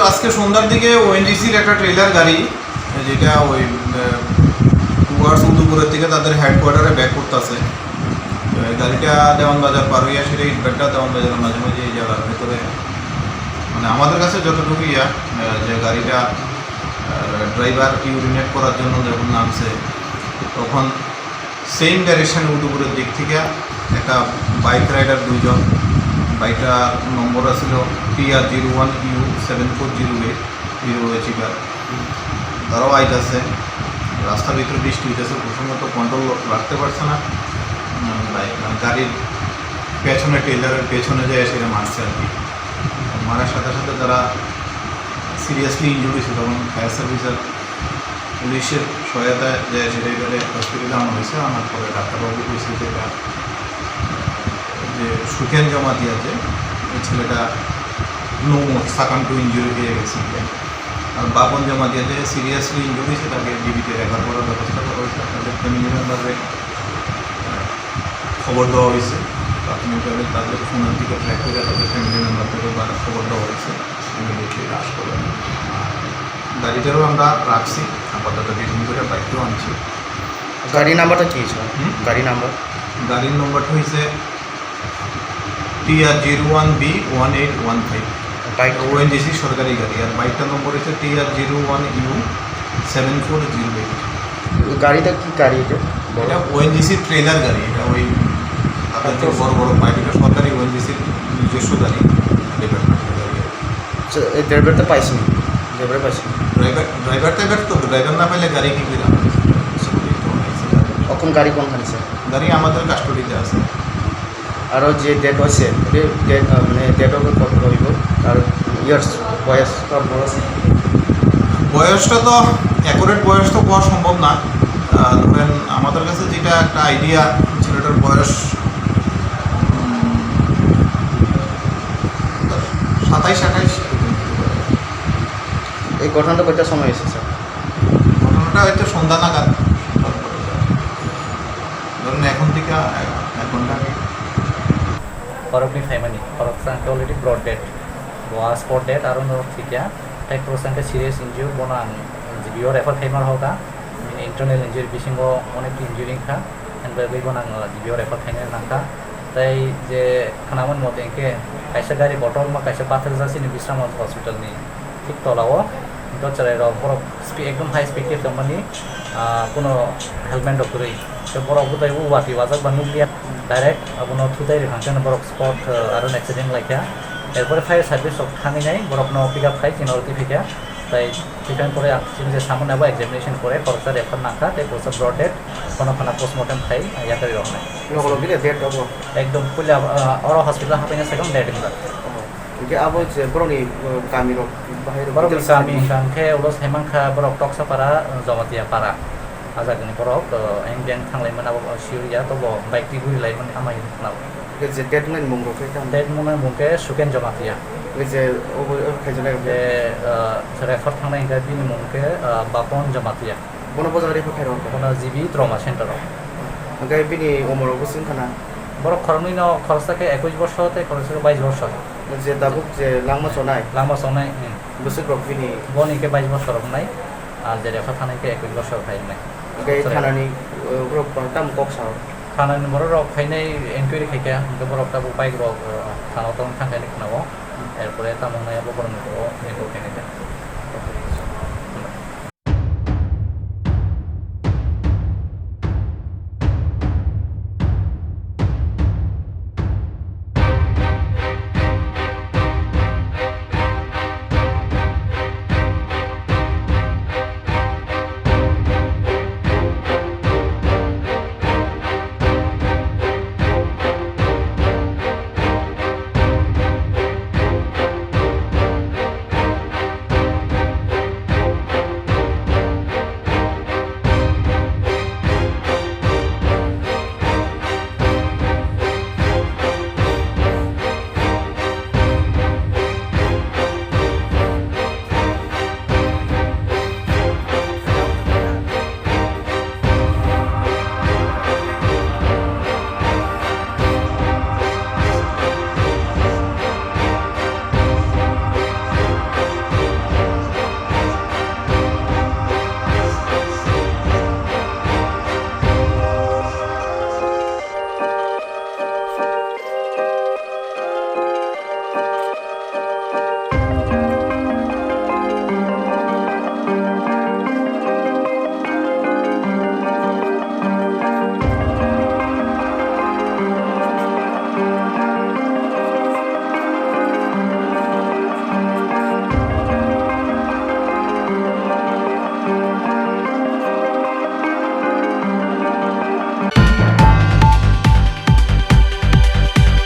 আজকে সন্ধ্যার দিকে ওএনজিসির একটা ট্রেলার গাড়ি, যেটা ওই টুয়ার্ডস উদয়পুরের থেকে তাদের হেডকোয়ার্টারে ব্যাক করতেছে। গাড়িটা দেওয়ানবাজার পার হইয়া সেটা ইটবাট্টা দেওয়ানবাজারের মাঝে মাঝে এই জায়গার ভেতরে, মানে আমাদের কাছে যতটুকু যে গাড়িটা ড্রাইভার ইউরিনেট করার জন্য যখন নামছে তখন সেম ডাইরেকশানে উদয়পুরের দিক থেকে একটা বাইক রাইডার দুইজন, বাইকটার নম্বর ছিল TR01U7408 হিরো, তারাও আইতেছে। রাস্তার ভিতরে বৃষ্টি হইতেছে, প্রথমত কন্ট্রোল রাখতে পারছে না বাইক, মানে গাড়ির পেছনে টেলারের পেছনে যায় সেটা মারছে আর কি। মারার সাথে সাথে তারা সিরিয়াসলি ইনজুরি হয়েছে, তখন ফায়ার সার্ভিসের পুলিশের সহায়তায় যে সেটা এবারে হসপিটালে আনা হয়েছে। আনার পরে ডাক্তারবাবু হয়েছে যে সুকেন জমাতিয়া, যে ওই ছেলেটা সাকাম টু ইঞ্জুরি পেয়ে গেছে, আর বাপন জমাতিয়া যে সিরিয়াসলি ইনজুরি হয়েছে তাকে জীবিত রেফার করার ব্যবস্থা করা হয়েছে। তাদের ফ্যামিলি মেম্বারে খবর দেওয়া হয়েছে, প্রাথমিকভাবে তাদের ফোনের দিকে ট্র্যাক করে তাদের ফ্যামিলি মেম্বারদেরও খবর দেওয়া হয়েছে, ইমিডিয়েটলি হ্রাস করবেন। গাড়িটারও আমরা রাখছি আপাতত, রিটার্ন করে বাইকটাও আনছি। গাড়ির নাম্বারটা কী ছিল? গাড়ির নম্বরটা হয়েছে TR01B1815, বাইক ওএনজিসি সরকারি গাড়ি। আর বাইকটার নম্বর হচ্ছে TR01U7408। গাড়িটা কি গাড়ি? এটা ওএনজিসির ট্রেলার গাড়ি। এটা ওই তাদের যে বড় বড় বাইক, এটা সরকারি ওএনজিসির নিজস্ব গাড়ি, ডিপার্টমেন্টের গাড়ি। এই ড্রাইভারটা পাইছি, ড্রাইভার না পাইলে গাড়ি কি করে? এখন গাড়ি কোনখানে স্যার? গাড়ি আমাদের কাস্টডিতে আছে। আরও যে ডেট হয়েছে মানে ডেট হবে কত হইব? আর ইয়ার্স বয়সটা বয়সটা তো অ্যাকুরেট বয়স তো পাওয়া সম্ভব না। ধরেন আমাদের কাছে যেটা একটা আইডিয়া, ছেলেটার বয়স 27-28। এই ঘটনাটা কয়টার সময় হয়েছে স্যার? ঘটনাটা হয়তো সন্ধ্যা নাগাদ, ধরুন এখন থেকে 1 ঘন্টা আগে। Khorokni family, Khoroksa already brought dead. Was for dead, around thwikha. 5% serious injury, bona GBO refer khaimar hoga. Internal injury, bisingo onek injury kha. And by bona GBO refer khaimar nangka. Tai je khanaman mote enke kaisa gari botol ma kaisa pathar jasi ni Bisram hospital ni. Thik tolao to chalai ro borok speed ekdom high speed ke company kono helmet dokuri. To borok butai u wati wajak ba nuklia direct আপনার থুতাই function বরক spot আর accident Laika. এরপরে fire service খানি নাই বরক ন pick up খাই চিনরতি ফিকা। তাই সেখান পরে যে সামনে আবার এক্সামিনেশন করে খরচা রেফার নাখা তাই খরচা ব্রড ডেট কোনো খানা পোস্টমর্টম খাই ইয়াতে রকম নাই একদম পুলে অর হসপিটাল হাফিনা second date in that okay আবো যে বরনি গামি রক বাহির বরক গামি কানখে উলস হেমাংখা বরক টকসা পারা জমাতিয়া পারা আজাগনি বরক এংডেন থাংলাইমান আবো সিউরিয়া তবো বাইক টি গুই লাইমান আমাই নাও যে ডেডমেন মুংগো ফেতাম ডেডমেন মুংকে সুকেন জমাতিয়া যে ওবো খাইজনা যে রেফার থাংনাই গাবিনি মুংকে বাপন জমাতিয়া বন বাজারে ফেরো কোনো জিবি ট্রমা সেন্টার গাই বিনি ওমর বসিন খানা বড় খরংনি ন খরচটাকে 21 বছর হতে খরচটাকে 22 বছর যে দাবুক যে লাংমা সনাই বসে গ্রপ বিনি বনিকে 22 বছর নাই আর যে রেফার থানাইকে 21 বছর খাই নাই গাই থানানি গ্রপ তাম কক্সা থানানি বড় রক খাইনাই এনকোয়ারি খাইকা বড়টা বাইক রক থানাও তো থাকানি খানাও এরপরে তামনায়া বড় নিকো নেকো খাইনাই